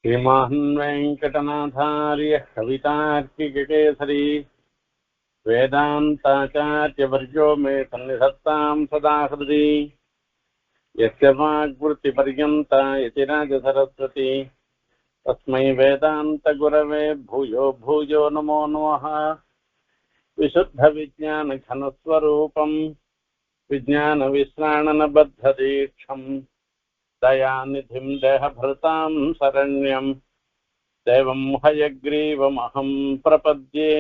श्रीमान् वेङ्कटनाथार्यः कवितार्किककेसरी वेदान्ताचार्यवर्यो मे सन्निधत्तां सदा हृदि यस्य वाग्वृत्तिपर्यन्ता यतिराजसरस्वती तस्मै वेदान्तगुरवे भूयो भूयो नमो नमः। विशुद्धविज्ञानघनस्वरूपं विज्ञानविश्राणनबद्धदीक्षं दयानिधिं देहभृतां शरण्यं देवं हयग्रीवमहं प्रपद्ये।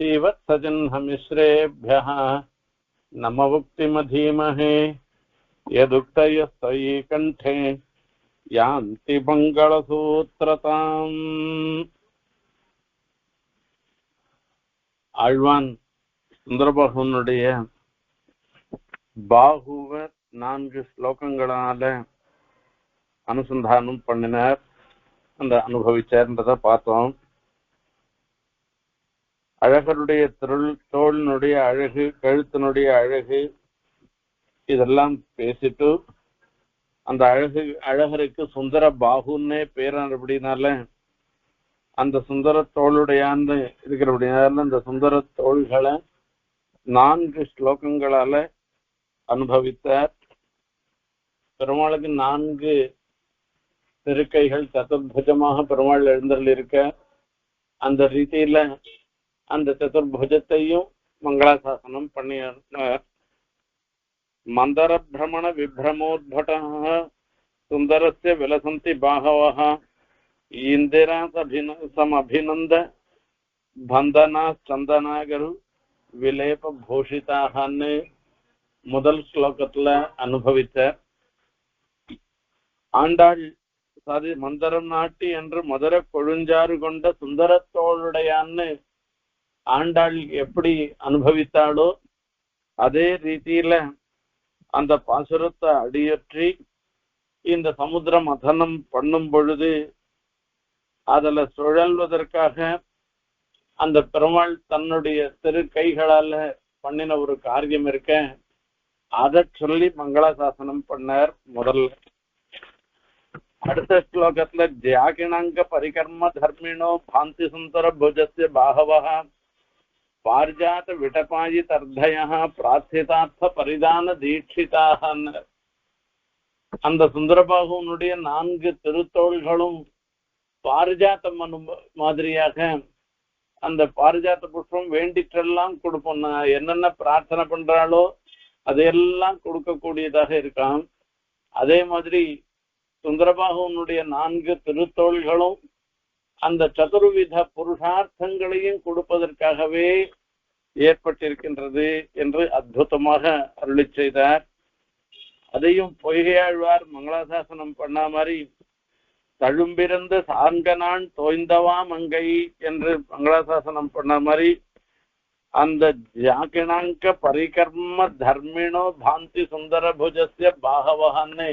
श्रीवत्सजह्नमिश्रेभ्यः नमवुक्तिमधीमहे यदुक्तयस्तयि कण्ठे यान्ति मङ्गलसूत्रताम्। ஆழ்வான் சுந்தரபாகுனுடைய பாகுவ 4 ஸ்லோகங்களால அனுசந்தானம் பண்ணினார், அந்த அனுபவிச்சார்ன்றத பார்த்தோம். அழகருடைய தோளினுடைய அழகு, கழுத்தினுடைய அழகு இதெல்லாம் பேசிட்டு அந்த அழகருக்கு சுந்தர பாகுன்னே பேரான அப்படின்னால அந்த சுந்தர தோளுடையான்னு இருக்கிறபடினால அந்த சுந்தர தோள்களை 4 ஸ்லோகங்களால அனுபவித்தார். பெருமாளுக்கு 4 திருக்கைகள் சதுர்புஜமாக பெருமாள் எழுந்தருள் இருக்க, அந்த ரீதியில அந்த சதுர்புஜத்தையும் மங்களாசாசனம் பண்ணினார். மந்தர பிரமண விப்ரமோத்பட சுந்தரஸ்ய விலசந்தி பாகவஹ இந்திரா சமபிநந்த பந்தனா சந்தனாகரு விலேப பூஷிதாகன்னு முதல் ஸ்லோகத்துல அனுபவித்தார். ஆண்டாள் சாதி மந்தரம் நாட்டி என்று மதுர கொழுஞ்சாறு கொண்ட சுந்தரத்தோளுடையான்னு ஆண்டாள் எப்படி அனுபவித்தாளோ அதே ரீதியில அந்த பாசுரத்தை அடியற்றி இந்த சமுத்திர மதனம் பண்ணும் பொழுது அதுல சுழல்வதற்காக அந்த பெருமாள் தன்னுடைய திரு கைகளால பண்ணின ஒரு காரியம் இருக்க, அதை சொல்லி மங்களாசாசனம் பண்ணார் முதல்ல. அடுத்த ஸ்லோகத்துல ஜாகிணாங்க பரிகர்ம தர்மிணோ பாந்தி சுந்தர புஜஸ்ய பாகவஹ பார்ஜாத விடபாயி தர்தய பிரார்த்திதார்த்த பரிதான தீட்சிதாக அந்த சுந்தரபாகுனுடைய 4 திருத்தோள்களும் பாரிஜாத்தம் மாதிரியாக அந்த பாரிஜாத்த புஷ்பம் வேண்டிட்டெல்லாம் கொடுப்போம். என்னென்ன பிரார்த்தனை பண்றாளோ அதையெல்லாம் கொடுக்கக்கூடியதாக இருக்கான். அதே மாதிரி சுந்தரபாகுனுடைய 4 திருத்தோள்களும் அந்த சதுர்வித புருஷார்த்தங்களையும் கொடுப்பதற்காகவே ஏற்பட்டிருக்கின்றது என்று அற்புதமாக அருளி செய்தார். அதையும் பொய்கையாழ்வார் மங்களாசாசனம் பண்ண மாதிரி தழும்பிறந்த சாங்கனான் தோய்ந்தவா மங்கை என்று மங்களாசாசனம் பண்ண மாதிரி அந்த ஜாகிணாங்க பரிகர்ம தர்மிணோ பாந்தி சுந்தர புஜஸ்ய பாகவகான்னு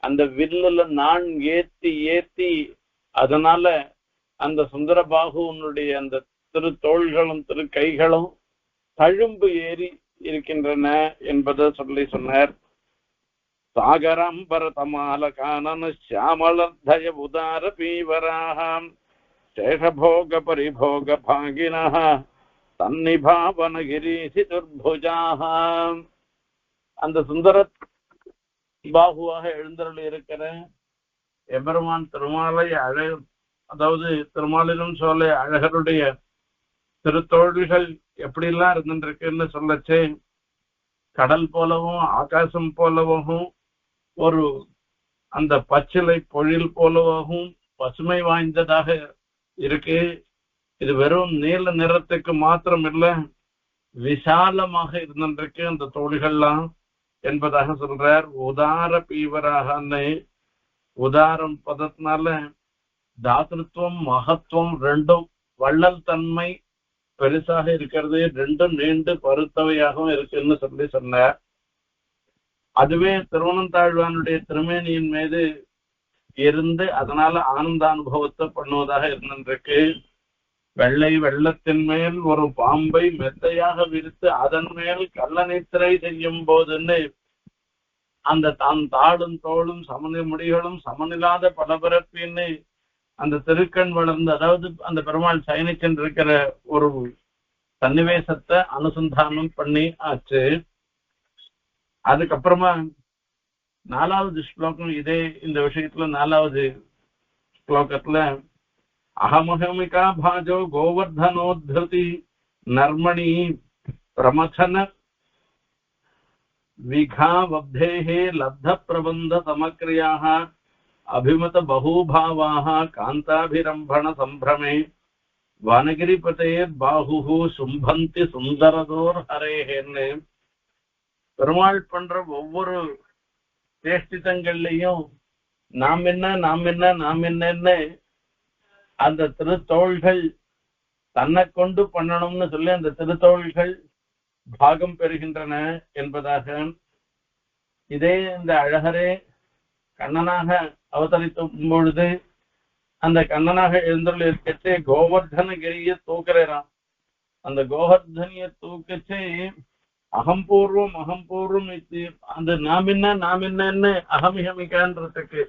அந்த வில்லுல நான் ஏத்தி அதனால அந்த சுந்தர பாகுனுடைய அந்த திரு தோள்களும் திரு கைகளும் தழும்பு ஏறி இருக்கின்றன என்பதை சொல்லி சொன்னார். சாகராம்பரதமால கானன சியாமலர்தய உதார பீவராம் சேஷபோக பரிபோக பாகினஹ தன்னிபாவனகிரீசி துர்புஜாக அந்த சுந்தர பாகுவாக எழுந்தருள் இருக்கிற எபெருமான் திருமாலை அதாவது திருமாலிலும் சோலை அழகருடைய திருத்தோள்கள் எப்படிலாம் இருந்துருக்குன்னு சொல்லச்சே, கடல் போலவும் ஆகாசம் போலவும் ஒரு அந்த பச்சிலை பொழில் போலவும் பசுமை வாய்ந்ததாக இருக்கு. இது வெறும் நீல நிறத்துக்கு மாத்திரம் இல்ல, விசாலமாக இருந்திருக்கு அந்த தோள்கள்லாம் என்பதாக சொல்றார். உதார பீவராக உதாரம் பதத்தினால தாத்ருத்துவம் மகத்துவம் ரெண்டும் வள்ளல் தன்மை பெருசாக இருக்கிறது, ரெண்டும் நீண்டு பருத்தவையாகவும் இருக்குன்னு சொல்லி சொன்னார். அதுவே திருவனந்தாழ்வானுடைய திருமேனியின் மீது இருந்து அதனால ஆனந்த அனுபவத்தை பண்ணுவதாக இருந்திருக்கு. வெள்ளை வெள்ளத்தின் மேல் ஒரு பாம்பை மெத்தையாக விரித்து அதன் மேல் கள்ள நித்திரை செய்யும் போதுன்னு அந்த தான் தாடும் தோளும் சமநிலை முடிகளும் சமனில்லாத பலபரப்பின்னு அந்த திருக்கண் வளர்ந்து, அதாவது அந்த பெருமாள் சயனிச்சன் இருக்கிற ஒரு சன்னிவேசத்தை அனுசந்தானம் பண்ணி ஆச்சு. அதுக்கப்புறமா 4வது ஸ்லோகம் இதே இந்த விஷயத்துல 4வது ஸ்லோகத்துல அகமஹமிகா பாஜோ கோவர்தனோத்ருதி நர்மணி பிரமதன விகாவப்தேஹே லப்த பிரபந்த சமக்ரியாக அபிமத பகூபாவாக காந்தாபிரம்பண சம்பிரமே வானகிரிபதே பாஹு சும்பந்தி சுந்தரதோர் ஹரேன்னு பெருமாள் பண்ற ஒவ்வொரு சேஷ்டிதங்கள்லையும் நாம் என்னன்னு அந்த திருத்தோள்கள் தன்னை கொண்டு பண்ணணும்னு சொல்லி அந்த திருத்தோள்கள் பாகம் பெறுகின்றன என்பதாக இதே இந்த அழகரே கண்ணனாக அவதரித்தும் பொழுது அந்த கண்ணனாக எழுந்துள்ள இருக்கச்சே கோவர்தனகிரிய தூக்குறான். அந்த கோவர்தனிய தூக்கச்சே அகம்பூர்வம் அந்த நாம் என்னன்னு அகமிகமிக்கான்றதுக்கு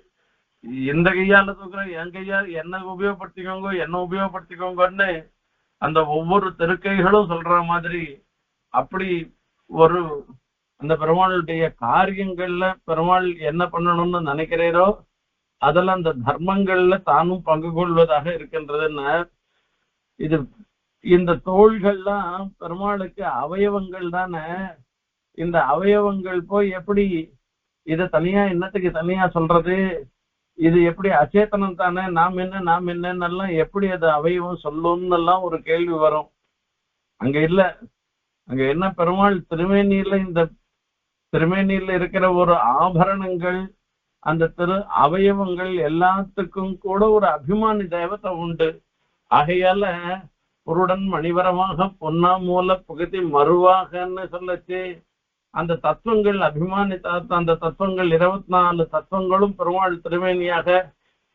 இந்த கையால தூக்குறேன், என் கையால் என்ன உபயோகப்படுத்திக்கோங்கன்னு அந்த ஒவ்வொரு திருக்கைகளும் சொல்ற மாதிரி அப்படி ஒரு அந்த பெருமாளுடைய காரியங்கள்ல பெருமாள் என்ன பண்ணணும்னு நினைக்கிறீரோ அதுல அந்த தர்மங்கள்ல தானும் பங்கு கொள்வதாக இருக்கின்றதுன்னு இது இந்த தோள்கள்லாம் பெருமாளுக்கு அவயவங்கள் தானே. இந்த அவயவங்கள் போய் எப்படி இதை தனியா என்னத்துக்கு தனியா சொல்றது, இது எப்படி அச்சேதனம் தானே, நாம் என்னன்னெல்லாம் எப்படி அது அவயவம் சொல்லும்னு எல்லாம் ஒரு கேள்வி வரும். அங்க இல்ல, அங்க என்ன பெருமாள் இந்த திருமேனியில இருக்கிற ஒரு ஆபரணங்கள் அந்த அவயவங்கள் எல்லாத்துக்கும் கூட ஒரு அபிமானி தேவதை உண்டு. ஆகையால புருடன் மணிவரமாக பொன்னா மூல புகத்தி மறுவாகன்னு சொல்லச்சு அந்த தத்துவங்கள் அபிமானி அந்த தத்துவங்கள் 24 தத்துவங்களும் பெருமாள் திருமேனியாக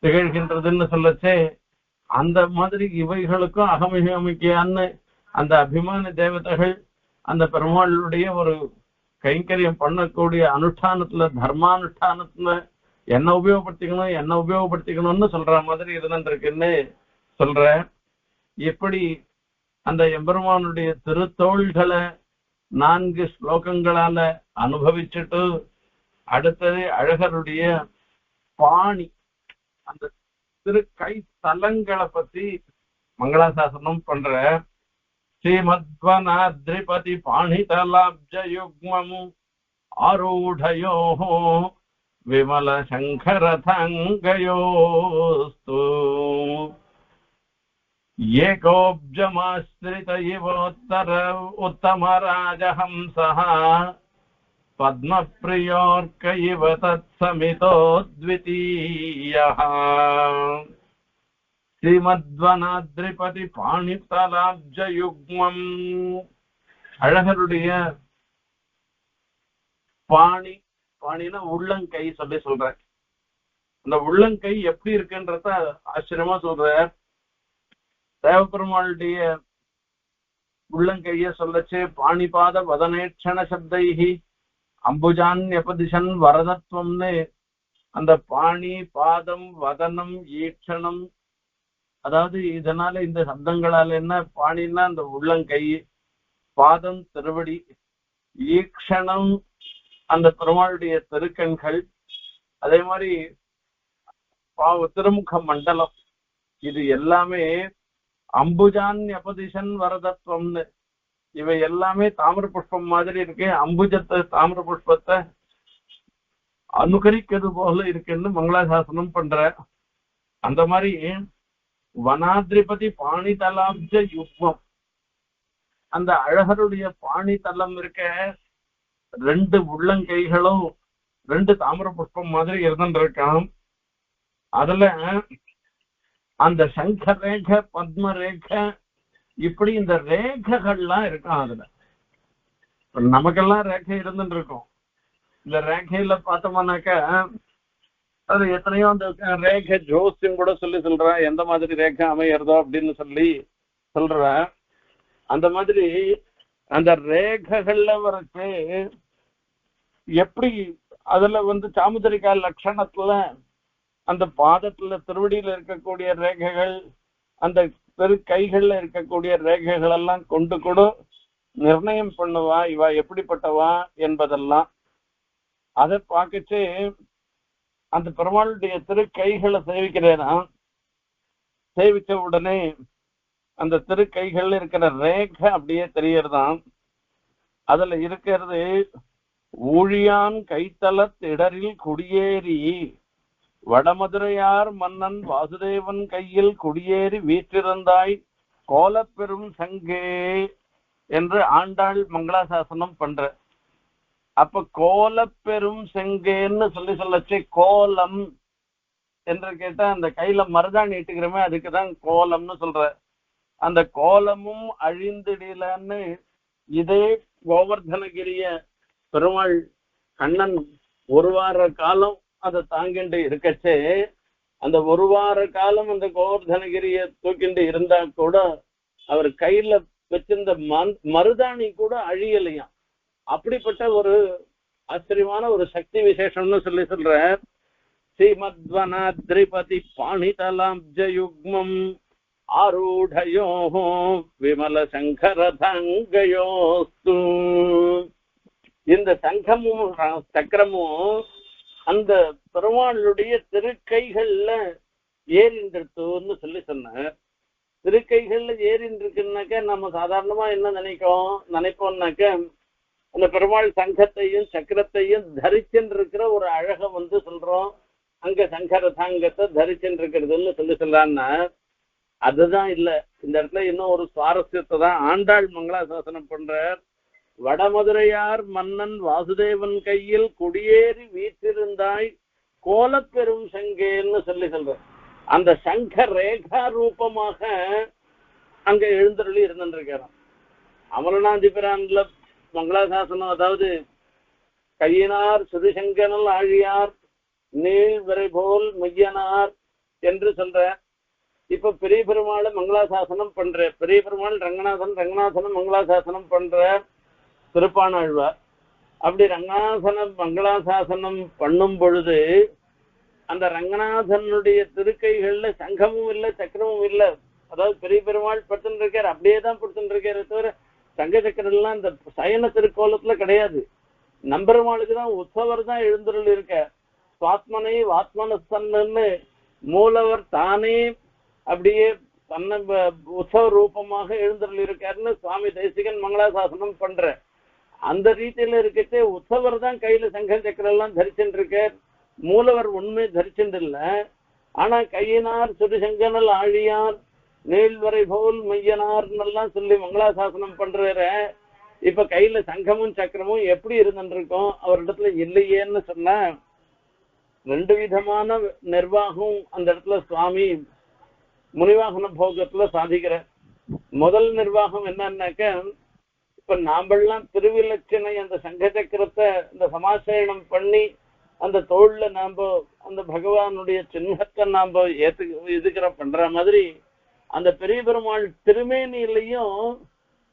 திகழ்கின்றதுன்னு சொல்லச்சே அந்த மாதிரி இவைகளுக்கும் அகமிகமிக்கையான்னு அந்த அபிமானி தேவதைகள் அந்த பெருமாளுடைய ஒரு கைங்கரியம் பண்ணக்கூடிய அனுஷ்டானத்துல தர்மானுஷ்டானத்துல என்ன உபயோகப்படுத்திக்கணும்னு சொல்ற மாதிரி இருந்துருக்குன்னு சொல்ற. எப்படி அந்த எம்பெருமானுடைய திருத்தோள்களை 4 ஸ்லோகங்களால அனுபவிச்சுட்டு அடுத்தது அழகருடைய பாணி அந்த திருக்கை தலங்களை பத்தி மங்களாசாசனம் பண்ற. ஸ்ரீமத்வனாத்ரிபதி பாணிதலாப்ஜயுக்மமு ஆரூಢயோ விமல சங்கரதங்கயோஸ்து ஏகோப்ஜமாஸ்ரித இவோத்தர உத்தமராஜஹம்சஹ பத்மப்ரியோர்க இவ தத்சமிதோ த்விதீயஹ. ஸ்ரீமத்வனாத்ரிபதி பாணிதலாப்ஜயுக்மம் அழகருடைய பாணினா உள்ளங்கை சொல்ற. அந்த உள்ளங்கை எப்படி இருக்குன்றத ஆச்சரியமா சொல்ற. தேவபெருமாளுடைய உள்ளங்கைய சொல்லச்சு பாணிபாத வதனேட்சண சப்தைஹி அம்புஜான்யபதிஷன் வரதத்வம்னு அந்த பாணி பாதம் வதனம் ஈட்சணம், அதாவது இதனால இந்த சப்தங்களால என்ன, பாணின்னா அந்த உள்ளங்கை, பாதம் திருவடி, ஈக்ஷணம் அந்த பெருமாளுடைய திருக்கண்கள், அதே மாதிரி திருமுக மண்டலம், இது எல்லாமே அம்புஜான் அபதிஷன் வரதத்வம்னு இவை எல்லாமே தாமிர புஷ்பம் மாதிரி இருக்கு. அம்புஜத்தை தாமிர புஷ்பத்தை அனுகரிக்கிறது போல இருக்குன்னு மங்களாசாசனம் பண்ற. அந்த மாதிரி வனாத்ரிபதி பாணிதலாப்ஜ யுக்மம் அந்த அழகருடைய பாணிதலம் இருக்க 2 உள்ளங்கைகளும் 2 தாமிர புஷ்பம் மாதிரி இருந்துருக்கான். அதுல அந்த சங்க ரேக பத்ம ரேக இப்படி இந்த ரேகைகள்லாம் இருக்கும். அதுல நமக்கெல்லாம் ரேகை இருந்துட்டு இருக்கும். இந்த ரேகையில பார்த்தோம்னாக்க அது எத்தனையோ அந்த ரேகை ஜோசியம் கூட சொல்ற எந்த மாதிரி ரேகை அமையறதோ அப்படின்னு சொல்லி சொல்ற. அந்த மாதிரி அந்த ரேகைகள்ல வரைக்கு எப்படி அதுல சாமுதிரிகா லட்சணத்துல அந்த பாதத்துல திருவடியில இருக்கக்கூடிய ரேகைகள், அந்த பெரு கைகள்ல இருக்கக்கூடிய ரேகைகள் எல்லாம் கொண்டு கூட நிர்ணயம் பண்ணுவா இவ எப்படிப்பட்டவா என்பதெல்லாம். அதை பார்க்கச்சு அந்த பெருமாளுடைய திரு கைகளை சேவிக்கிறேனா, சேவிச்ச உடனே அந்த திரு கைகள்ல இருக்கிற ரேகை அப்படியே தெரியறதாம். அதுல இருக்கிறது ஊழியான் கைத்தலத்திடரில் குடியேறி வடமதுரையார் மன்னன் வாசுதேவன் கையில் குடியேறி வீற்றிருந்தாய் கோலப்பெரும் சங்கே என்று ஆண்டாள் மங்களாசாசனம் பண்ற. அப்ப கோலப்பெரும் செங்கேன்னு சொல்லச்சு கோலம் என்று கேட்டா அந்த கையில மருதாணி இட்டுக்கிறோமே அதுக்குதான் கோலம்னு சொல்ற. அந்த கோலமும் அழிந்திடலன்னு இதே கோவர்தனகிரிய பெருமாள் கண்ணன் ஒரு வார காலம் அதை தாங்கிண்டு இருக்கச்சே, அந்த ஒரு வார காலம் அந்த கோவர்தனகிரிய தூக்கிண்டு இருந்தா கூட அவர் கையில வச்சிருந்த மருதாணி கூட அழியலையாம். அப்படிப்பட்ட ஒரு ஆச்சரியமான ஒரு சக்தி விசேஷம்னு சொல்ற. ஸ்ரீமத்வனாத்ரிபதி பாணிதலாப்ஜயுக்மம் ஆரூடயோ விமல சங்கரதங்கயோஸ்து. இந்த சங்கமும் சக்கரமும் அந்த பெருமாளுடைய திருக்கைகள்ல ஏறின்றிருத்துன்னு சொன்ன. திருக்கைகள்ல ஏறின்றிருக்குனாக்க நம்ம சாதாரணமா என்ன நினைப்போம்னாக்க அந்த பெருமாள் சங்கத்தையும் சக்கரத்தையும் தரிச்சுருக்கிற ஒரு அழக சொல்றோம். அங்க சங்கர சாங்கத்தை தரிச்சுருக்கிறதுன்னு சொல்றான்னா அதுதான் இல்ல. இந்த இடத்துல இன்னும் ஒரு சுவாரஸ்யத்தை தான் ஆண்டாள் மங்களாசாசனம் பண்றார். வடமதுரையார் மன்னன் வாசுதேவன் கையில் குடியேறி வீற்றிருந்தாய் கோலப்பெரும் சங்கேன்னு சொல்ற. அந்த சங்க ரேகா ரூபமாக அங்க எழுந்தருளி இருந்திருக்கிறான். அமரநாதிபிரான்ல மங்களாசாசனம், அதாவது கையினார் சுதிசங்கனல் ஆழியார் நீள் விரை போல் மையனார் என்று சொல்ற. இப்ப பெரிய பெருமாள் மங்களாசாசனம் பண்ற. பெரிய பெருமாள் ரங்கநாதனும் மங்களாசாசனம் பண்ற திருப்பானாழ்வார். அப்படி ரங்கநாதன மங்களாசாசனம் பண்ணும் பொழுது அந்த ரங்கநாதனுடைய திருக்கைகள்ல சங்கமும் இல்லை சக்கரமும் இல்லை. அதாவது பெரிய பெருமாள் படுத்துட்டு இருக்காரு, அப்படியேதான் படுத்துட்டு இருக்காரு தவிர சங்க சக்கரம் எல்லாம் இந்த சயன திருக்கோலத்துல கிடையாது. நம்பெருமாளுக்கு தான் உற்சவர் தான் எழுந்துருள் இருக்க. சுவாத்மனை வாத்மனஸ்தன்னு மூலவர் தானே அப்படியே தன்னை உற்சவ ரூபமாக எழுந்துருள் இருக்காருன்னு சுவாமி தேசிகன் மங்களாசாசனம் பண்ற. அந்த ரீதியில இருக்கச்சே உற்சவர் தான் கையில சங்க சக்கரம் எல்லாம் தரிச்சுட்டு இருக்கார். மூலவர் உண்மை தரிச்சுட்டு இல்ல. ஆனா கையினார் சுரிசங்கனல் ஆழியார் நீள்வரை போல் மையனார்னெல்லாம் சொல்லி மங்களாசாசனம் பண்ற. இப்ப கையில சங்கமும் சக்கரமும் எப்படி இருந்துருக்கோம் அவரிடத்துல இல்லையேன்னு சொன்ன. ரெண்டு விதமான நிர்வாகம் அந்த இடத்துல சுவாமி முனிவாகன போகத்துல சாதிக்கிற. முதல் நிர்வாகம் என்னன்னாக்க, இப்ப நாமெல்லாம் திருவிலட்சணை அந்த சங்க சக்கரத்தை இந்த சமாசயனம் பண்ணி அந்த தோல்ல நாம அந்த பகவானுடைய சின்னத்தை நாம இதுக்கிற பண்ற மாதிரி அந்த பெரிய பெருமாள் திருமேனிலையும்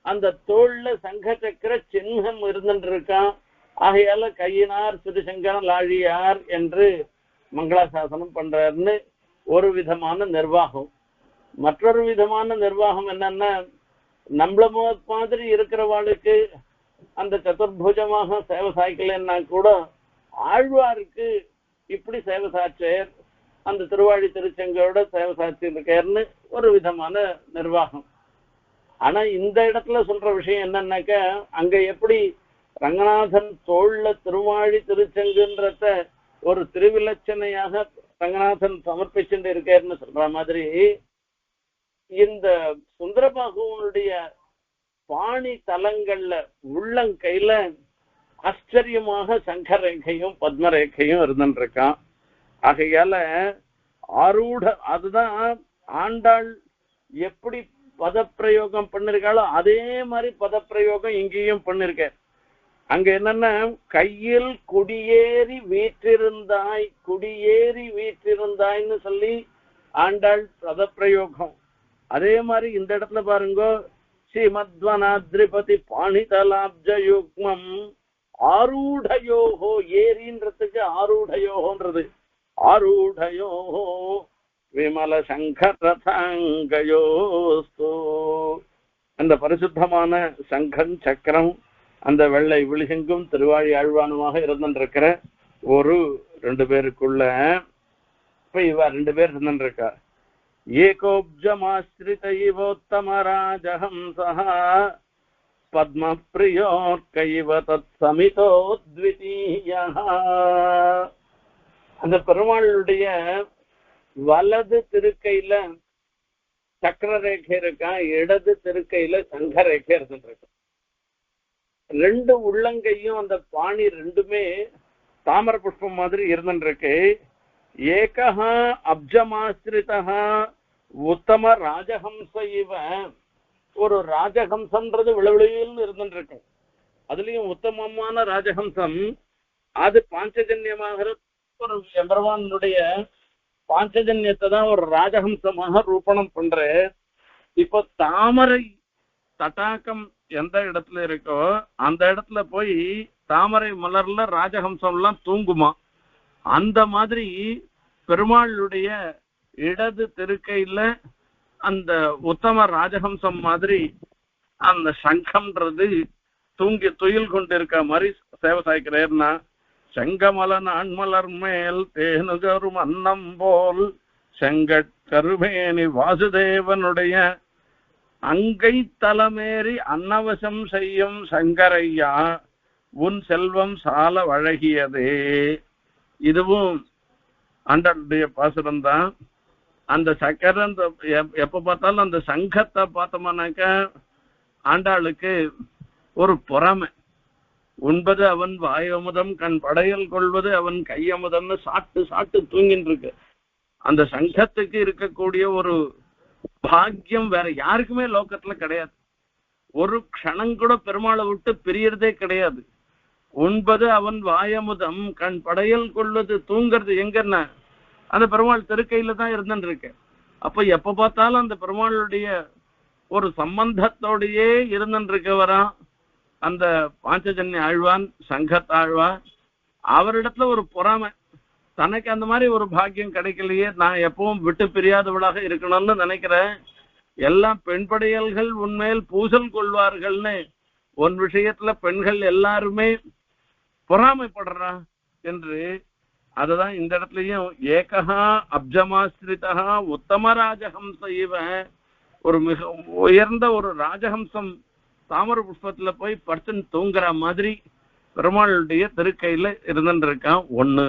அந்த தோல்ல சங்க சக்கர சின்னம் இருந்துட்டு இருக்கான். ஆகையால கையினார் திருசங்கன லாழியார் என்று மங்களாசாசனம் பண்றாருன்னு ஒரு விதமான நிர்வாகம். மற்றொரு விதமான நிர்வாகம் என்னன்னா, நம்மள மாதிரி இருக்கிறவாளுக்கு அந்த சதுர்புஜமாக சேவை சாய்க்கலன்னா கூட ஆழ்வாருக்கு இப்படி சேவை சாச்சேர் அந்த திருவாழி திருச்செங்கோட சேவை சாட்சி இருக்காருன்னு ஒரு விதமான நிர்வாகம். ஆனா இந்த இடத்துல சொல்ற விஷயம் என்னன்னாக்க, அங்க எப்படி ரங்கநாதன் தோல்ல திருவாழி திருச்செங்குன்றத ஒரு திருவிலட்சணையாக ரங்கநாதன் சமர்ப்பிச்சுட்டு இருக்காருன்னு சொல்ற மாதிரி இந்த சுந்தரபாகுவனுடைய பாணி தலங்கள்ல உள்ளங்கையில ஆச்சரியமாக சங்கரேகையும் பத்மரேகையும் இருந்துருக்கான். ஆகையால ஆரூட அதுதான் ஆண்டாள் எப்படி பதப்பிரயோகம் பண்ணிருக்காளோ அதே மாதிரி பதப்பிரயோகம் இங்கேயும் பண்ணிருக்க. அங்க என்னன்னா, கையில் குடியேறி வீற்றிருந்தாய் குடியேறி வீற்றிருந்தாய்ன்னு சொல்லி ஆண்டாள் பதப்பிரயோகம். அதே மாதிரி இந்த இடத்துல பாருங்க, ஸ்ரீமத்வனாத்ரிபதி பாணிதலாப்ஜயுக்மம் ஆரூடயோகோ ஏரின்றதுக்கு ஆரூடயோகோன்றது ஆரூடயோகோ விமல சங்கரதாங்கயோஸ்து அந்த பரிசுத்தமான சங்கம் சக்கரம் அந்த வெள்ளை விழிசெங்கும் திருவாழி ஆழ்வானுமாக இருந்துருக்கிற ஒரு 2 பேருக்குள்ள இப்ப இவ 2 பேர் இருந்துருக்கா ஏகோப்ஜமாஸ்ரித இவோத்தம ராஜஹம்சஹ பத்மப்ரியோர்க்கைவ தத் சமிதோ த்விதீயஹ அந்த பெருமாளுடைய வலது திருக்கையில சக்கர ரேகை இருக்கா, இடது திருக்கையில சங்க ரேகை இருந்துருக்கு. 2 உள்ளங்கையும் அந்த பாணி 2மே தாமர புஷ்பம் மாதிரி இருந்துருக்கு. ஏகஹா அப்ஜமாஸ்ரிதா உத்தம ராஜஹம்ச இவ ஒரு ராஜஹம்சம்ன்றது விளவிளியில் இருந்துருக்கு. அதுலயும் உத்தமமான ராஜஹம்சம் அது பாஞ்சஜன்யமாக ஒரு எம்பெருமானுடைய பாஞ்சஜன்யத்தை தான் ஒரு ராஜஹம்சமாக ரூபணம் பண்ற. இப்போ தாமரை தட்டாக்கம் எந்த இடத்துல இருக்கோ அந்த இடத்துல போய் தாமரை மலர்ல ராஜஹம்சம் எல்லாம் தூங்குமா. அந்த மாதிரி பெருமாளுடைய இடது திருக்கையில அந்த உத்தம ராஜஹம்சம் மாதிரி அந்த சங்கம்ன்றது தூங்கி துயில் கொண்டு இருக்க மாதிரி சேவை சாய்க்கிறேன்னா செங்கமலன் அண்மலர் மேல் தேனுகரும் அன்னம் போல் செங்கட்கருமேனி வாசுதேவனுடைய அங்கை தலமேறி அன்னவசம் செய்யும் சங்கரையா உன் செல்வம் சால வழகியதே. இதுவும் ஆண்டாளுடைய பாசுரம் தான். அந்த சக்கரம் எப்ப பார்த்தாலும் அந்த சங்கத்தை பார்த்தோம்னாக்க ஆண்டாளுக்கு ஒரு பொறாமை. உண்பது அவன் வாயமுதம் கண் படையல் கொள்வது அவன் கையமுதம்னு சாட்டு தூங்கின்னு இருக்கு. அந்த சங்கத்துக்கு இருக்கக்கூடிய ஒரு பாக்கியம் வேற யாருக்குமே லோகத்துல கிடையாது. ஒரு க்ஷணம் கூட பெருமாளை விட்டு பிரியறதே கிடையாது. உண்பது அவன் வாயமுதம் கண் படையல் கொள்வது தூங்கிறது எங்கன்னா அந்த பெருமாள் திருக்கையில தான் இருந்துட்டு இருக்கு. அப்ப எப்ப பார்த்தாலும் அந்த பெருமாளுடைய ஒரு சம்பந்தத்தோடையே இருந்துட்டு இருக்கவரா அந்த பாஞ்சஜன்ய ஆழ்வான் சங்கத்தாழ்வான். அவரிடத்துல ஒரு பொறாமை, தனக்கு அந்த மாதிரி ஒரு பாக்கியம் கிடைக்கலையே, நான் எப்பவும் விட்டு பிரியாதவளாக இருக்கணும்னு நினைக்கிறேன். எல்லாம் பெண்படையல்கள் உன்மேல் பூசல் கொள்வார்கள்னு ஒரு விஷயத்துல பெண்கள் எல்லாருமே பொறாமைப்படுறா என்று அததான் இந்த இடத்துலயும் ஏகஹா அப்ஜமாஸ்ரிதா உத்தம ராஜஹம்ச இவ ஒரு மிக உயர்ந்த ஒரு ராஜஹம்சம் தாமர புஷ்பத்துல போய் படுத்துன்னு தூங்குற மாதிரி பெருமாளுடைய திருக்கையில இருந்துருக்கான். 1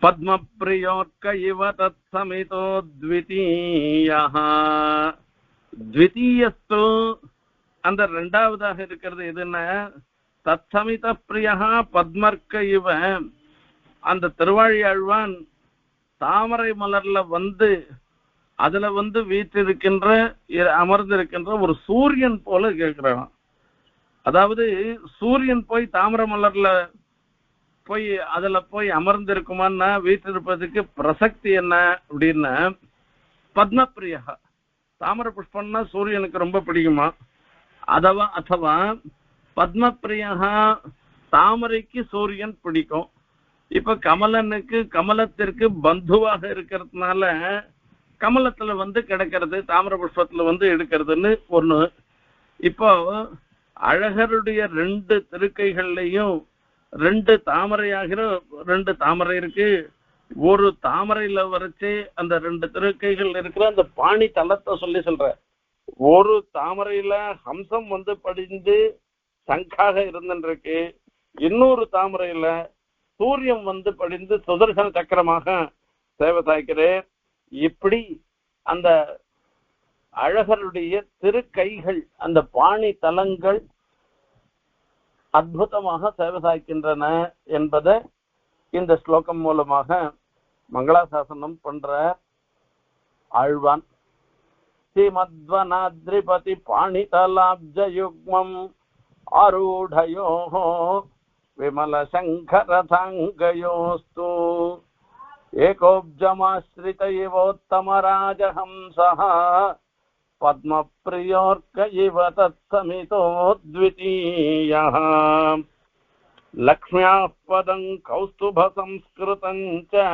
பத்மப்ரியோர்க்க இவ தத் சமிதோ த்விதீயஹ த்விதீயஸ்து அந்த 2வதாக இருக்கிறது எதுன்னா தத் சமித பிரியஹா பத்மர்க்க இவ அந்த திருவாழியாழ்வான் தாமரை மலர்ல அதுல வீற்றிருக்கின்ற அமர்ந்திருக்கின்ற ஒரு சூரியன் போல கேட்கிறான். அதாவது சூரியன் போய் தாமரை மலர்ல போய் அதுல போய் அமர்ந்திருக்குமான்னா வீற்றிருப்பதுக்கு பிரசக்தி என்ன அப்படின்னா பத்மபிரியா தாமரை புஷ்பம்னா சூரியனுக்கு ரொம்ப பிடிக்குமா. அथवा பத்மபிரியா தாமரைக்கு சூரியன் பிடிக்கும். இப்ப கமலத்திற்கு பந்துவாக இருக்கிறதுனால கமலத்துல கிடக்கிறது தாமரை புஷ்பத்துல எடுக்கிறதுன்னு ஒண்ணு. இப்போ அழகருடைய 2 திருக்கைகள்லையும் 2 தாமரையாகிற 2 தாமரை இருக்கு. ஒரு தாமரையில வரைச்சு அந்த 2 திருக்கைகள் இருக்கிற அந்த பாணி தலத்தை சொல்ற. ஒரு தாமரையில ஹம்சம் படிந்து சங்காக இருந்துருக்கு. இன்னொரு தாமரையில சூரியன் படிந்து சுதர்சன சக்கரமாக சேவை சாய்க்கிறேன். இப்படி அந்த அழகருடைய திருக்கைகள் அந்த பாணி தலங்கள் அற்புதமாக சேவை சாய்க்கின்றன என்பதை இந்த ஸ்லோகம் மூலமாக மங்களாசாசனம் பண்ற ஆழ்வான். ஸ்ரீமத்வனாத்ரிபதி பாணிதலாப்ஜயுக்மம் ஆரூடயோஹோ விமல சங்கரதாங்கயோஸ்து ஏகோப்ஜமாஸ்ரித இவோத்தம ராஜஹம்சஹ பத்மப்ரியோர்க்க இவ தத் சமிதோ த்விதீயஹ லக்ஷ்மியாः பதம் கௌஸ்துப சம்ஸ்கிருதம் ச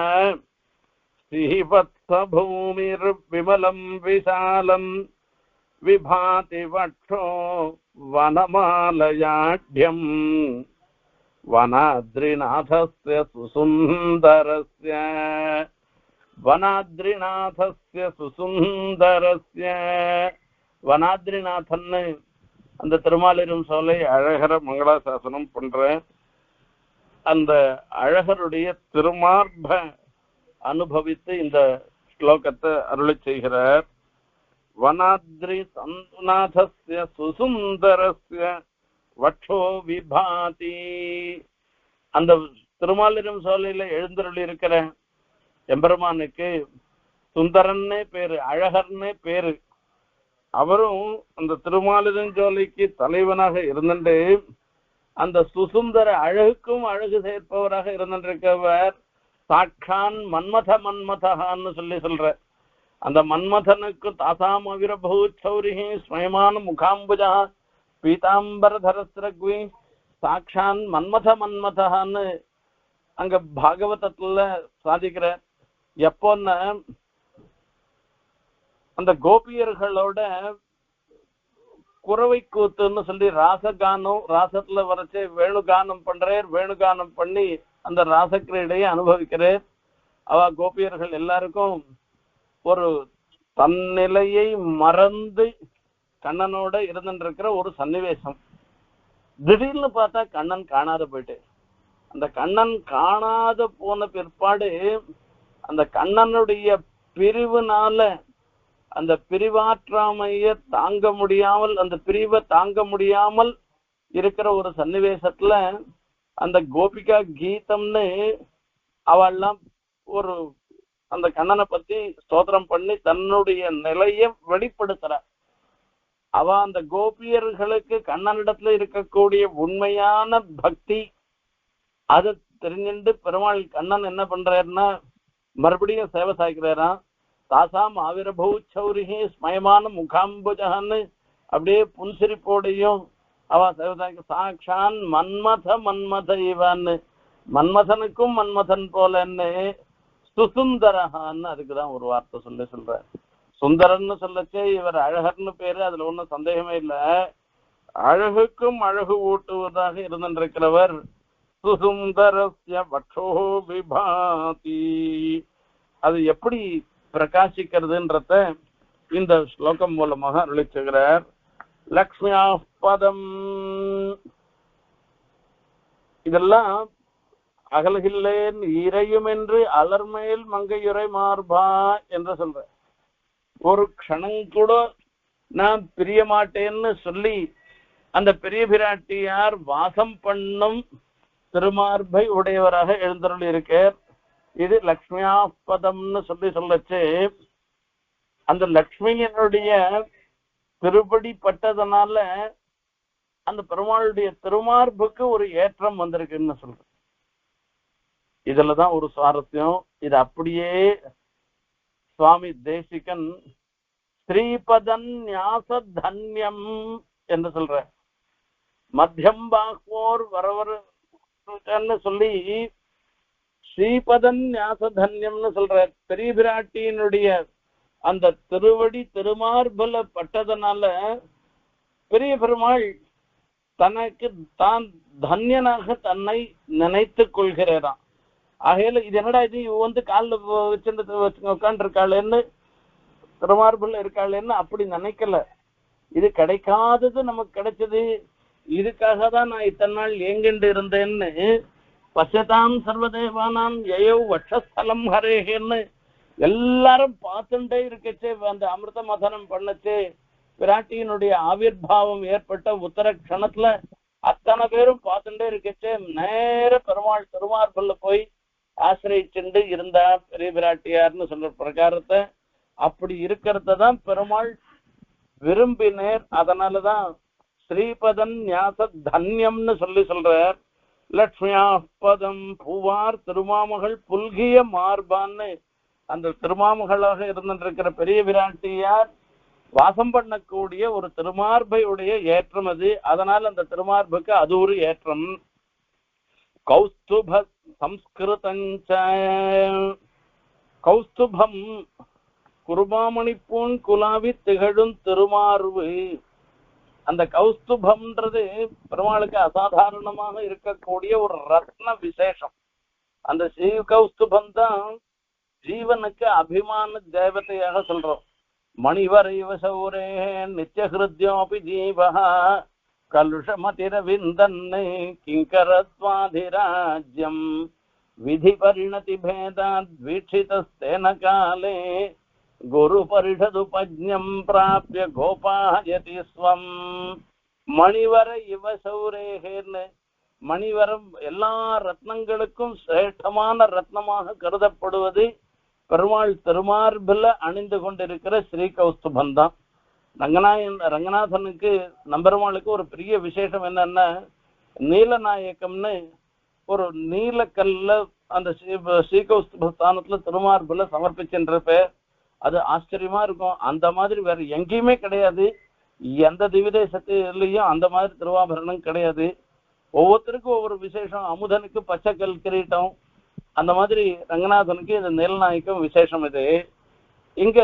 ஸ்ரீவத்ஸ பூமிர் விமலம் விசாலம் விபாதி வக்ஷோ வனமாலயாட்யம் வனாத்ரிநாதஸ்ய சுசுந்தரஸ்ய வனாத்ரிநாதஸ்ய சுசுந்தரஸ்ய வனாத்ரிநாதன் அந்த திருமாலிரும் சோலை அழகர மங்களாசாசனம் பண்ற அந்த அழகருடைய திருமார்ப அனுபவித்து இந்த ஸ்லோகத்தை அருளி செய்கிறார். வனாத்ரி சந்நாதஸ்ய சுசுந்தரஸ்ய வட்சோ விபாதி. அந்த திருமாலிரும் சோலையில எழுந்தருளி இருக்கிற எம்பெருமானுக்கு சுந்தரன்னே பேரு, அழகர்னே பேரு. அவரும் அந்த திருமாலிருஞ்சோலைக்கு தலைவனாக இருந்துட்டு அந்த சுசுந்தர அழகுக்கும் அழகு சேர்ப்பவராக இருந்திருக்கவர் சாட்சான் மன்மதகான்னு சொல்ற அந்த மன்மதனுக்கு தாசாம் அவிரபூ சௌரிஹி ஸ்மயமான முகாம்புஜா பீதாம்பர தரஸ்ரக்வி சாட்சான் மன்மதகான்னு அங்க பாகவதத்துல சாதிக்கிற. எப்போன்னா அந்த கோபியர்களோட குறவை கூத்துன்னு சொல்லி ராசகானம், ராசத்துல வரைச்சு வேணுகானம் பண்றார், வேணுகானம் பண்ணி அந்த ராசக்கிரீடையை அனுபவிக்கிறார். அவ கோபியர்கள் எல்லாருக்கும் ஒரு தன்னிலையை மறந்து கண்ணனோட இருந்துட்டு இருக்கிற ஒரு சன்னிவேசம். திடீர்னு பார்த்தா கண்ணன் காணாத போயிட்டு, அந்த கண்ணன் காணாத போன பிற்பாடு அந்த கண்ணனுடைய பிரிவுனால அந்த பிரிவாற்றாமைய தாங்க முடியாமல், அந்த பிரிவை தாங்க முடியாமல் இருக்கிற ஒரு சன்னிவேசத்துல அந்த கோபிகா கீதம்னு அவெல்லாம் ஒரு அந்த கண்ணனை பத்தி ஸ்தோத்திரம் பண்ணி தன்னுடைய நிலையை வெளிப்படுத்துற. அவ அந்த கோபியர்களுக்கு கண்ணனிடத்துல இருக்கக்கூடிய உண்மையான பக்தி அதை தெரிஞ்சுட்டு பெருமாள் கண்ணன் என்ன பண்றாருன்னா மறுபடியும் சேவை சாய்க்கிறாராம். தாசாம் ஆவிரபூ சௌரிஹி ஸ்மயமான முகாம்புஜன்னு அப்படியே புன்சிரிப்போடையும் அவ சேவை சாய்க்க. சாட்சான் மன்மத இவன்னு மன்மதனுக்கும் மன்மதன் போலன்னு சுசுந்தரஹான்னு அதுக்குதான் ஒரு வார்த்தை சொல்ற. சுந்தரன்னு சொல்லச்சே இவர் அழகர்னு பேரு, அதுல ஒன்றும் சந்தேகமே இல்லை. அழகுக்கும் அழகு ஊட்டுவதாக இருந்திருக்கிறவர் சுசுந்தரஸ்ய வட்சோ விபாதி. அது எப்படி பிரகாசிக்கிறதுன்றத இந்த ஸ்லோகம் மூலமாக அருளிச்சுகிறார். லக்ஷ்மியா பதம் இதெல்லாம் அகல்கில்லேன் இறையும் என்று அலர்மேல் மங்கையுரை மார்பா என்று சொல்ற. ஒரு க்ஷணம் கூட நான் பிரிய மாட்டேன்னு சொல்லி அந்த பெரிய பிராட்டியார் வாசம் பண்ணும் திருமார்பை உடையவராக எழுந்தருள் இருக்கார். இது லக்ஷ்மியாஸ்பதம்னு சொல்லச்சு அந்த லக்ஷ்மியினுடைய திருப்படி பட்டதனால அந்த பெருமாளுடைய திருமார்புக்கு ஒரு ஏற்றம் வந்திருக்குன்னு சொல்ற. இதுலதான் ஒரு சுவாரஸ்யம். இது அப்படியே சுவாமி தேசிகன் ஸ்ரீபதன் ஞாச தன்யம் என்று சொல்ற. மத்தியம் பாக்வோர் வரவர் சொல்லி ஸ்ரீபதன் ஞாச தன்யம்னு சொல்ற. பெரிய பிராட்டியினுடைய அந்த திருவடி திருமார்பல பட்டதனால பெரிய பெருமாள் தனக்கு தான் தன்யனாக தன்னை நினைத்துக் கொள்கிறாராம். ஆகையில இது என்னடா இது வந்து காலில் வச்சு உட்காந்து இருக்காளேன்னு திருமார்புல இருக்காளேன்னு அப்படி நினைக்கல. இது கிடைக்காதது நமக்கு கிடைச்சது, இதுக்காக தான் நான் இத்தனை நாள் ஏங்கிண்டு இருந்தேன்னு பசதாம் சர்வதேவானாம் யயோ வட்சஸ்தலம் ஹரேன்னு எல்லாரும் பார்த்துட்டே இருக்கச்சே அந்த அமிர்த மதனம் பண்ணச்சே பிராட்டியினுடைய ஆவிர்வாவம் ஏற்பட்ட உத்தர க்ஷணத்துல அத்தனை பேரும் பார்த்துட்டே இருக்கச்சே நேர பெருமாள் திருமார்புல போய் ஆசிரியிச்சுண்டு இருந்தா பெரிய பிராட்டியார்னு சொல்ற பிரகாரத்தை அப்படி இருக்கிறத தான் பெருமாள் விரும்பினேர். அதனாலதான் ஸ்ரீபதன் ஞாச தன்யம்னு சொல்றார். லக்ஷ்மியா பதம் பூவார் திருமாமகள் புல்கிய மார்பான்னு அந்த திருமாமகளாக இருந்திருக்கிற பெரிய பிராட்டியார் வாசம் பண்ணக்கூடிய ஒரு திருமார்பையுடைய ஏற்றம் அது. அதனால் அந்த திருமார்புக்கு அது ஒரு ஏற்றம். கௌஸ்துப சம்ஸ்கிருதஞ்ச கௌஸ்துபம் குருபாமணி பூன் குலாவி திகழும் திருமார்பு. அந்த கௌஸ்துபம்ன்றது பெருமாளுக்கு அசாதாரணமாக இருக்கக்கூடிய ஒரு ரத்ன விசேஷம். அந்த ஸ்ரீ கௌஸ்துபம் தான் ஜீவனுக்கு அபிமான தேவதையாக சொல்றோம். மணிவரைவ சௌரே நித்தியஹிருத்யோபி ஜீவஹ கலுஷமதிரவிந்தன்னை கிங்கரத்வாதிராஜ்யம் விதி பரிணதி பேதாத் வீட்சிதஸ்தேன காலே குரு பரிஷதுபஜ்ஞம் பிராப்ய கோபாயதி ஸ்வம். மணிவர இவ சௌரேகேன்னு மணிவரம் எல்லா ரத்னங்களுக்கும் சிரேஷ்டமான ரத்னமாக கருதப்படுவது பெருமாள் திருமார்பில் அணிந்து கொண்டிருக்கிற ஸ்ரீ கௌஸ்துபம் தான். ரங்கநாதனுக்கு நம்பெருமாளுக்கு ஒரு பெரிய விசேஷம் என்னன்னா, நீலநாயக்கம்னு ஒரு நீலக்கல்ல அந்த ஸ்ரீகௌஸ்துப ஸ்தானத்துல திருமார்புல சமர்ப்பிச்சுருப்ப அது ஆச்சரியமா இருக்கும். அந்த மாதிரி வேற எங்கேயுமே கிடையாது. எந்த திவிதேசத்திலையும் அந்த மாதிரி திருவாபரணம் கிடையாது. ஒவ்வொருத்தருக்கும் ஒவ்வொரு விசேஷம். அமுதனுக்கு பச்சைக்கல் கிரீட்டம், அந்த மாதிரி ரங்கநாதனுக்கு இது நீலநாயக்கம் விசேஷம். இது இங்க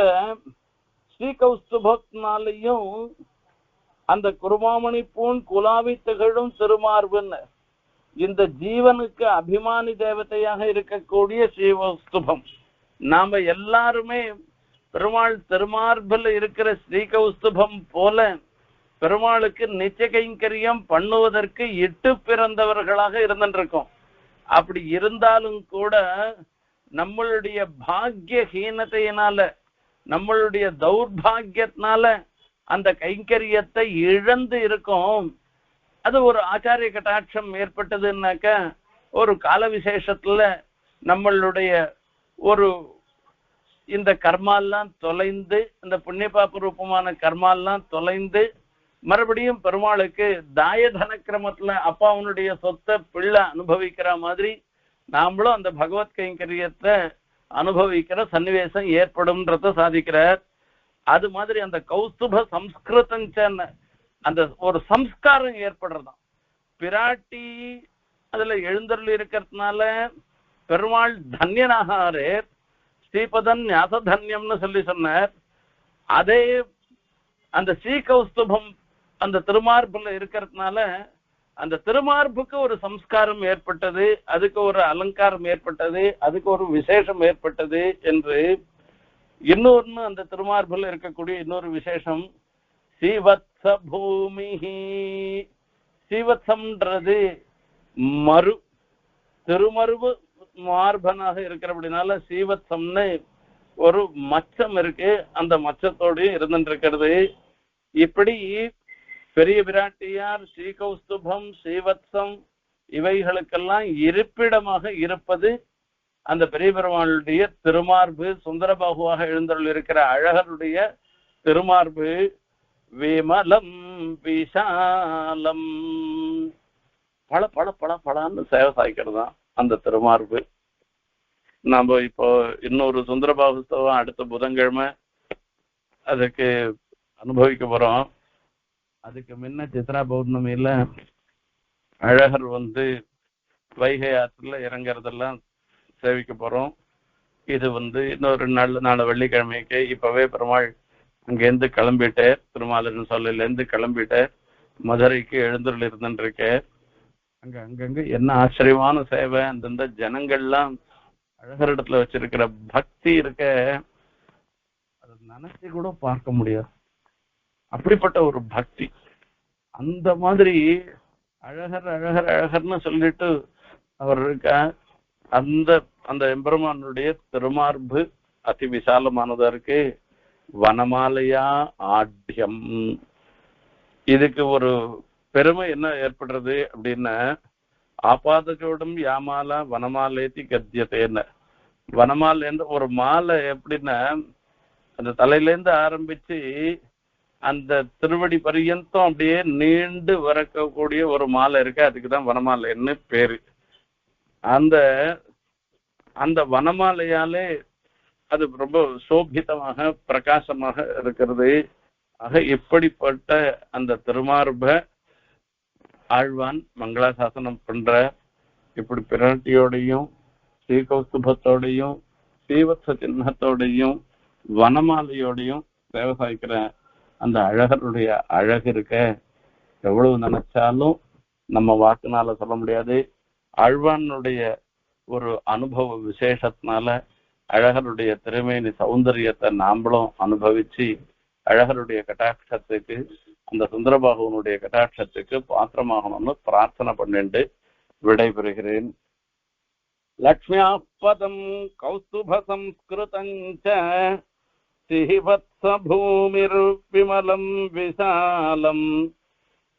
ஸ்ரீகௌஸ்துபத்தினாலையும் அந்த குருமாமணி பூன் குலாவி திகழும் திருமார்புன்னு இந்த ஜீவனுக்கு அபிமானி தேவதையாக இருக்கக்கூடிய ஸ்ரீகௌஸ்துபம். நாம எல்லாருமே பெருமாள் திருமார்பில் இருக்கிற ஸ்ரீகௌஸ்துபம் போல பெருமாளுக்கு நித்திய கைங்கரியம் பண்ணுவதற்கு இட்டு பிறந்தவர்களாக இருந்துருக்கோம். அப்படி இருந்தாலும் கூட நம்மளுடைய பாக்கியஹீனத்தையினால, நம்மளுடைய தௌர்பாகியத்தினால அந்த கைங்கரியத்தை இழந்து இருக்கோம். அது ஒரு ஆச்சாரிய கட்டாட்சம் ஏற்பட்டதுன்னாக்க ஒரு கால விசேஷத்துல நம்மளுடைய ஒரு இந்த கர்மாலாம் தொலைந்து, இந்த புண்ணிய பாப ரூபமான கர்மாலாம் தொலைந்து மறுபடியும் பெருமாளுக்கு தாயதன கிரமத்துல அப்பா அவனுடைய சொத்தை பிள்ளை அனுபவிக்கிற மாதிரி நாமளும் அந்த பகவத் கைங்கரியத்தை அனுபவிக்கிற சன்னிவேசம் ஏற்படும்ன்றத சாதிக்கிறார். அது மாதிரி அந்த கௌஸ்துப சம்ஸ்கிருதம் அந்த ஒரு சம்ஸ்காரம் ஏற்படுறதாம். பிராட்டி அதுல எழுந்தருள் இருக்கிறதுனால பெருமாள் தன்யனாகாரே, ஸ்ரீபதன் ஞாசதன்யம்னு சொல்லி சொன்னார். அதே அந்த ஸ்ரீகௌஸ்துபம் அந்த திருமார்புல இருக்கிறதுனால அந்த திருமார்புக்கு ஒரு சம்ஸ்காரம் ஏற்பட்டது, அதுக்கு ஒரு அலங்காரம் ஏற்பட்டது, அதுக்கு ஒரு விசேஷம் ஏற்பட்டது என்று. இன்னொன்னு அந்த திருமார்புல இருக்கக்கூடிய இன்னொரு விசேஷம் ஸ்ரீவத்ச பூமி. ஸ்ரீவத்சம்ன்றது மறு திருமருவு மார்பனாக இருக்கிறபடினால ஸ்ரீவத்சம்னு ஒரு மச்சம் இருக்கு, அந்த மச்சத்தோடு இருந்துட்டு இருக்கிறது. இப்படி பெரிய பிராட்டியார் ஸ்ரீகௌஸ்துபம் ஸ்ரீவத்சம் இவைகளுக்கெல்லாம் இருப்பிடமாக இருப்பது அந்த பெரிய பெருமாளுடைய திருமார்பு. சுந்தரபாகுவாக எழுந்தருள் இருக்கிற அழகருடைய திருமார்பு விமலம் விஷாலம் பல பல பல பலன்னு சேவை சாய்க்கிறது தான் அந்த திருமார்பு. நாம இப்போ இன்னொரு சுந்தரபாகுஸ்தவம் அடுத்த புதன்கிழமை அதுக்கு அனுபவிக்க போறோம். அதுக்கு முன்ன சித்ரா பௌர்ணமியில அழகர் வைகை ஆற்றுல இறங்குறதெல்லாம் சேவிக்க போறோம். இது இன்னொரு நாலு வெள்ளிக்கிழமைக்கு இப்பவே பெருமாள் அங்கேருந்து கிளம்பிட்டார். திருமாலின் சொல்லிலேருந்து கிளம்பிட்டார். மதுரைக்கு எழுந்தருள் இருந்துருக்கேன். அங்கங்க என்ன ஆச்சரியமான சேவை. அந்தந்த ஜனங்கள்லாம் அழகரிடத்துல வச்சிருக்கிற பக்தி இருக்க, அதை நினைச்சு கூட பார்க்க முடியாது. அப்படிப்பட்ட ஒரு பக்தி. அந்த மாதிரி அழகர் அழகர் அழகர்னு சொல்லிட்டு அவர் இருக்க. அந்த அந்த எம்பெருமானுடைய திருமார்பு அதி விசாலமானதா இருக்கு. வனமாலையா ஆட்யம். இதுக்கு ஒரு பெருமை என்ன ஏற்படுறது அப்படின்னா, ஆபாதச்சோடும் யாமாலா வனமாலேத்தி கத்தியத்தேன்னு. வனமாலேருந்து ஒரு மாலை எப்படின்னா அந்த தலையிலேருந்து ஆரம்பிச்சு அந்த திருவடி பரியந்தம் அப்படியே நீண்டு வரக்கூடிய ஒரு மாலை இருக்கு. அதுக்குதான் வனமாலைன்னு பேரு. அந்த அந்த வனமாலையாலே அது ரொம்ப சோபிதமாக பிரகாசமாக இருக்கிறது. ஆக இப்படிப்பட்ட அந்த திருமார்ப ஆழ்வான் மங்களாசாசனம் பண்ற. இப்படி பிராட்டியோடையும் ஸ்ரீகௌஸ்துபத்தோடையும் ஸ்ரீவத்ச சின்னத்தோடையும் வனமாலையோடையும் சேவை சாய்க்கிற அந்த அழகருடைய அழகு இருக்க எவ்வளவு நினைச்சாலும் நம்ம வாக்குனால சொல்ல முடியாது. ஆழ்வானுடைய ஒரு அனுபவ விசேஷத்தினால அழகருடைய திருமேனி சௌந்தரியத்தை நாம்பளும் அனுபவிச்சு அழகருடைய கட்டாட்சத்துக்கு அந்த சுந்தரபாகுவனுடைய கட்டாட்சத்துக்கு பாத்திரமாகணும்னு பிரார்த்தனை பண்ணிட்டு விடைபெறுகிறேன். லக்ஷ்மியா பதம் கௌஸ்துப சம்ஸ்கிருதஞ்ச சிஹிவத்ஸ பூமிர் விமலம் விசாலம்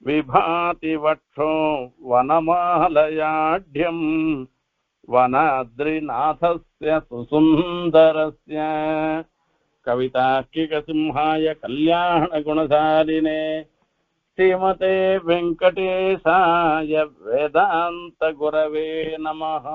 விபாதி வக்ஷோ வனமாலயாಢ்யம் வனாத்ரிநாதஸ்ய சுசுந்தரஸ்ய கவிதாக்கிகசிம்ஹாய கல்யாணகுணசாலினே ஸ்ரீமதே வெங்கடேசாய வேதாந்த குரவே நமஹ.